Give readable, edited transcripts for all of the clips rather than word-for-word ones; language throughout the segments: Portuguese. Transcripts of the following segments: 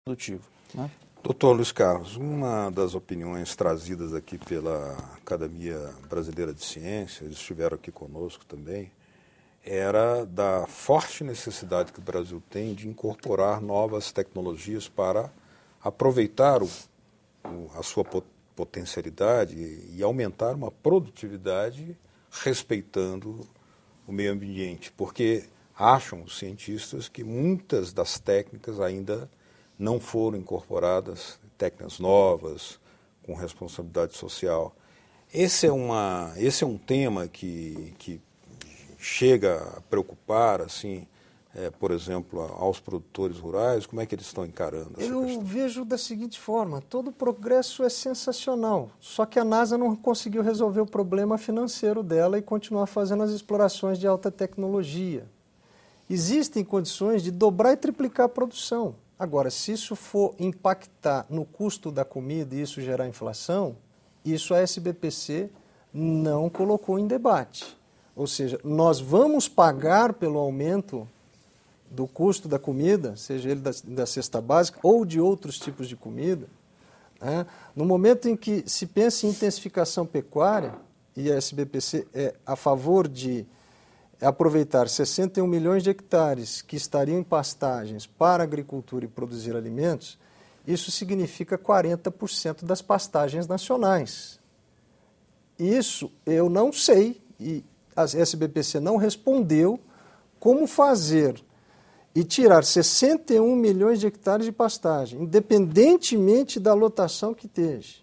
produtivo, né? Doutor Luiz Carlos, uma das opiniões trazidas aqui pela Academia Brasileira de Ciências, eles estiveram aqui conosco também, era da forte necessidade que o Brasil tem de incorporar novas tecnologias para aproveitar a sua potencialidade e aumentar uma produtividade respeitando o meio ambiente, porque acham os cientistas que muitas das técnicas ainda não foram incorporadas, técnicas novas, com responsabilidade social. Esse é um tema que chega a preocupar, assim, por exemplo, aos produtores rurais. Como é que eles estão encarando essa questão? Eu vejo da seguinte forma: todo progresso é sensacional, só que a NASA não conseguiu resolver o problema financeiro dela e continuar fazendo as explorações de alta tecnologia. Existem condições de dobrar e triplicar a produção. Agora, se isso for impactar no custo da comida e isso gerar inflação, isso a SBPC não colocou em debate. Ou seja, nós vamos pagar pelo aumento do custo da comida, seja ele da cesta básica ou de outros tipos de comida, né? No momento em que se pensa em intensificação pecuária, e a SBPC é a favor de aproveitar 61 milhões de hectares que estariam em pastagens para a agricultura e produzir alimentos, isso significa 40% das pastagens nacionais. Isso eu não sei, e a SBPC não respondeu como fazer e tirar 61 milhões de hectares de pastagem, independentemente da lotação que esteja,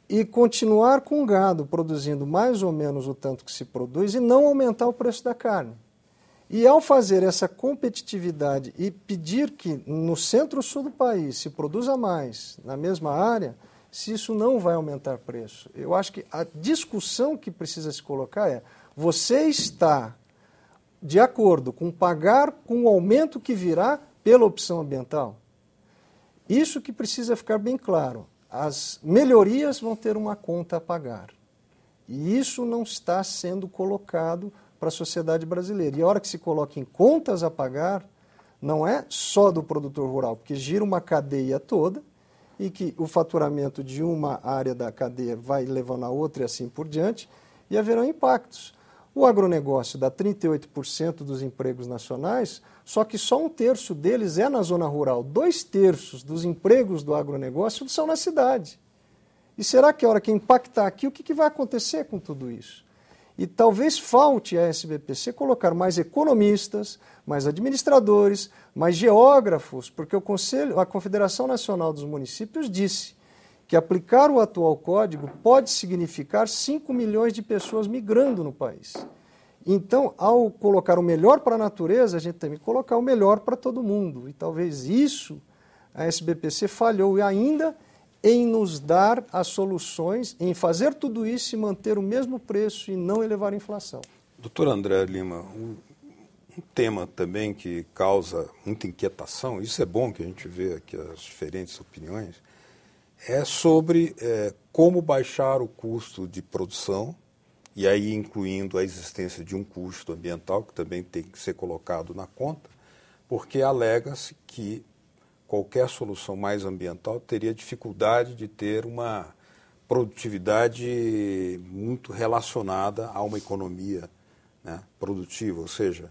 e continuar com o gado produzindo mais ou menos o tanto que se produz e não aumentar o preço da carne. E ao fazer essa competitividade e pedir que no centro-sul do país se produza mais na mesma área, se isso não vai aumentar preço. Eu acho que a discussão que precisa se colocar é: você está de acordo com pagar com o aumento que virá pela opção ambiental? Isso que precisa ficar bem claro. As melhorias vão ter uma conta a pagar. E isso não está sendo colocado para a sociedade brasileira. E a hora que se coloca em contas a pagar, não é só do produtor rural, porque gira uma cadeia toda e que o faturamento de uma área da cadeia vai levando a outra e assim por diante, e haverão impactos. O agronegócio dá 38% dos empregos nacionais, só que só 1/3 deles é na zona rural. 2/3 dos empregos do agronegócio são na cidade. E será que a hora que impactar aqui, o que vai acontecer com tudo isso? E talvez falte a SBPC colocar mais economistas, mais administradores, mais geógrafos, porque a Confederação Nacional dos Municípios disse que aplicar o atual código pode significar 5 milhões de pessoas migrando no país. Então, ao colocar o melhor para a natureza, a gente tem que colocar o melhor para todo mundo. E talvez isso a SBPC falhou ainda em nos dar as soluções, em fazer tudo isso e manter o mesmo preço e não elevar a inflação. Doutor André Lima, um tema também que causa muita inquietação, isso é bom que a gente vê aqui as diferentes opiniões, é sobre como baixar o custo de produção, e aí incluindo a existência de um custo ambiental, que também tem que ser colocado na conta, porque alega-se que qualquer solução mais ambiental teria dificuldade de ter uma produtividade muito relacionada a uma economia, né, produtiva, ou seja,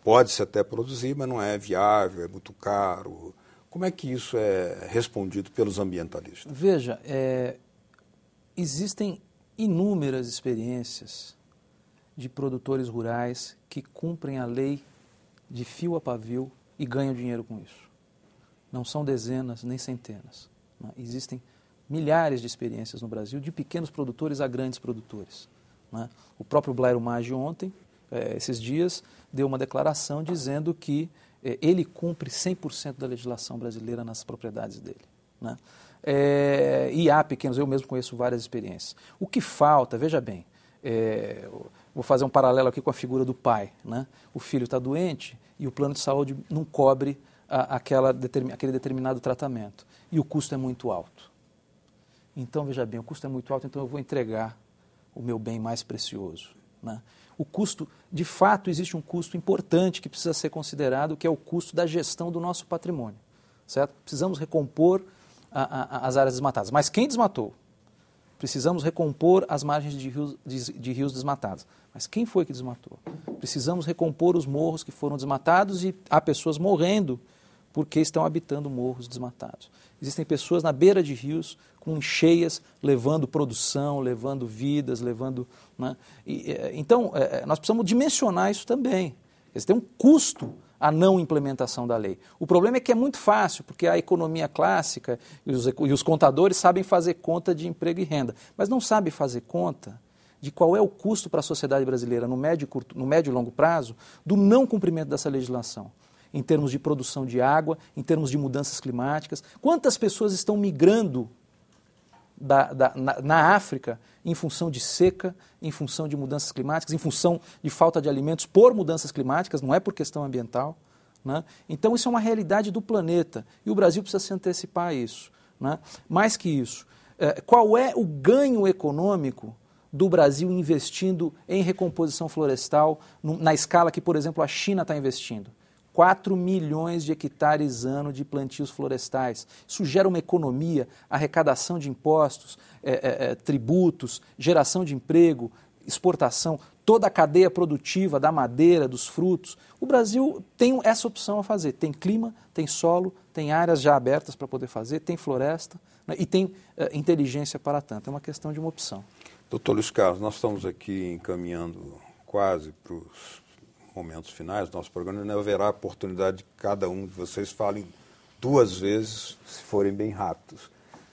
pode-se até produzir, mas não é viável, é muito caro. Como é que isso é respondido pelos ambientalistas? Veja, existem inúmeras experiências de produtores rurais que cumprem a lei de fio a pavio e ganham dinheiro com isso. Não são dezenas nem centenas, né? Existem milhares de experiências no Brasil, de pequenos produtores a grandes produtores, né? O próprio Blairo Maggi ontem, esses dias, deu uma declaração dizendo que ele cumpre 100% da legislação brasileira nas propriedades dele, né? E há pequenos, eu mesmo conheço várias experiências. O que falta, veja bem, vou fazer um paralelo aqui com a figura do pai, né? O filho está doente e o plano de saúde não cobre aquele determinado tratamento. E o custo é muito alto. Então, veja bem, o custo é muito alto, então eu vou entregar o meu bem mais precioso, né? O custo, de fato, existe um custo importante que precisa ser considerado, que é o custo da gestão do nosso patrimônio. certo? Precisamos recompor as áreas desmatadas. Mas quem desmatou? Precisamos recompor as margens de rios desmatadas. Mas quem foi que desmatou? Precisamos recompor os morros que foram desmatados e há pessoas morrendo porque estão habitando morros desmatados. Existem pessoas na beira de rios com cheias, levando produção, levando vidas, levando... Né? Então, nós precisamos dimensionar isso também. Tem um custo a não implementação da lei. O problema é que é muito fácil, porque a economia clássica e os contadores sabem fazer conta de emprego e renda, mas não sabem fazer conta de qual é o custo para a sociedade brasileira no médio e longo prazo do não cumprimento dessa legislação, em termos de produção de água, em termos de mudanças climáticas. Quantas pessoas estão migrando na África em função de seca, em função de mudanças climáticas, em função de falta de alimentos por mudanças climáticas, não é por questão ambiental, né? Então isso é uma realidade do planeta e o Brasil precisa se antecipar a isso, né? Mais que isso, qual é o ganho econômico do Brasil investindo em recomposição florestal na escala que, por exemplo, a China está investindo? 4 milhões de hectares ano de plantios florestais. Isso gera uma economia, arrecadação de impostos, tributos, geração de emprego, exportação, toda a cadeia produtiva da madeira, dos frutos. O Brasil tem essa opção a fazer. Tem clima, tem solo, tem áreas já abertas para poder fazer, tem floresta, né, e tem inteligência para tanto. É uma questão de uma opção. Doutor Luiz Carlos, nós estamos aqui encaminhando quase para os momentos finais do nosso programa, não haverá oportunidade de cada um de vocês falem 2 vezes, se forem bem rápidos.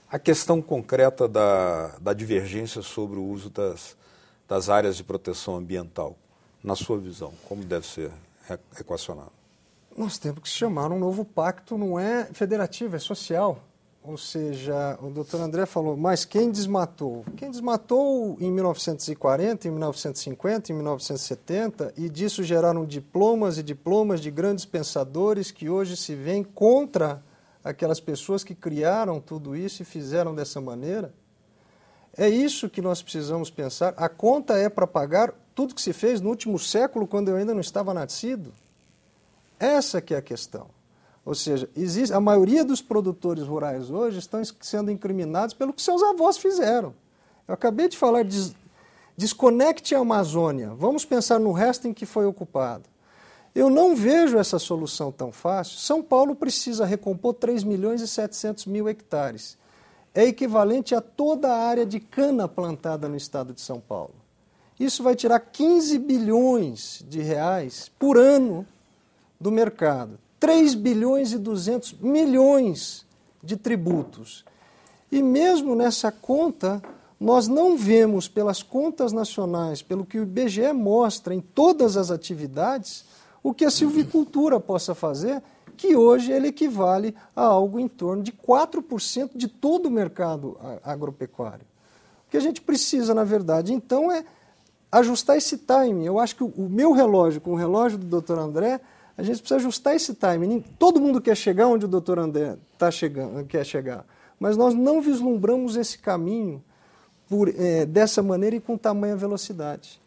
A questão concreta da divergência sobre o uso das áreas de proteção ambiental, na sua visão, como deve ser equacionado? Nós temos que chamar um novo pacto, não é federativo, é social. Ou seja, o doutor André falou, mas quem desmatou? Quem desmatou em 1940, em 1950, em 1970, e disso geraram diplomas e diplomas de grandes pensadores que hoje se veem contra aquelas pessoas que criaram tudo isso e fizeram dessa maneira. É isso que nós precisamos pensar. A conta é para pagar tudo que se fez no último século, quando eu ainda não estava nascido. Essa que é a questão. Ou seja, a maioria dos produtores rurais hoje estão sendo incriminados pelo que seus avós fizeram. Eu acabei de falar, desconecte a Amazônia, vamos pensar no resto em que foi ocupado. Eu não vejo essa solução tão fácil. São Paulo precisa recompor 3 milhões e 700 mil hectares. É equivalente a toda a área de cana plantada no estado de São Paulo. Isso vai tirar 15 bilhões de reais por ano do mercado. 3 bilhões e 200 milhões de tributos. E mesmo nessa conta, nós não vemos pelas contas nacionais, pelo que o IBGE mostra em todas as atividades, o que a silvicultura possa fazer, que hoje ele equivale a algo em torno de 4% de todo o mercado agropecuário. O que a gente precisa, na verdade, então, é ajustar esse timing. Eu acho que o meu relógio com o relógio do Dr. André, a gente precisa ajustar esse timing. Todo mundo quer chegar onde o Dr. André quer chegar, mas nós não vislumbramos esse caminho dessa maneira e com tamanha velocidade.